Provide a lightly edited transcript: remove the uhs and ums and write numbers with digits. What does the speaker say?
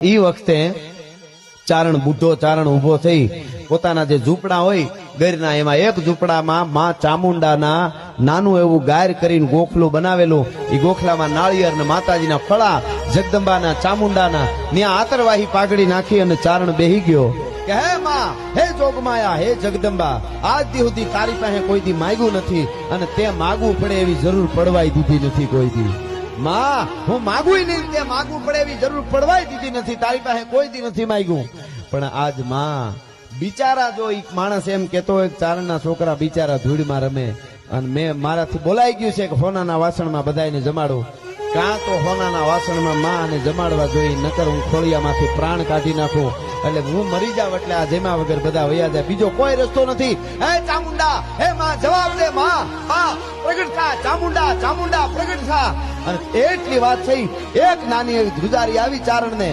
ઈ વખતે ચારણ બુઢો ચારણ ઉભો થઈ પોતાના જે ઝૂંપડા હોય ગરના એમાં એક ઝૂંપડામાં માં ચામુંડાના નાનું એવું ગાયર કરીને ગોખલું બનાવેલું ઈ ગોખલામાં નાળિયેર ને માતાજીના ફળા જગદંબાના ચામુંડાના ત્યાં આતરવાહી પાઘડી નાખી અને ચારણ બેહી ગયો કે હે માં હે જોગમાયા હે જગદંબા આજ દી સુધી તારી પાસે કોઈ દી માંગ્યું નથી અને તે માગવું પડે એવી જરૂર પડવાય દીધી નથી કોઈ દી માં હું માગું નહીં તે માગવું પડે એવી જરૂર પડવાય દીધી નથી તારી પાસે કોઈ દી નથી માંગ્યું પણ આજ માં બિચારા જો એક માણસ એમ કેતો હોય ચારણના છોકરા બિચારા ધૂળમાં રમે અને મેં મારાથી બોલાઈ ગયું છે કે હોનાના વાસણમાં બધાને જમાડું કાં તો હોનાના વાસણમાં માં અને જમાડવા જોઈએ નકર હું ખોળિયામાંથી પ્રાણ કાઢી નાખું એટલે હું મરી જાવ એટલે આ જેમા વગર બધા વયા જાય બીજો કોઈ રસ્તો નથી હે ચામુંડા હે માં જવાબ દે માં પ્રગટ થા ચામુંડા ચામુંડા પ્રગટ થા અને એટલી વાત થઈ એક નાની એવી ધ્રુજારી આવી ચારણને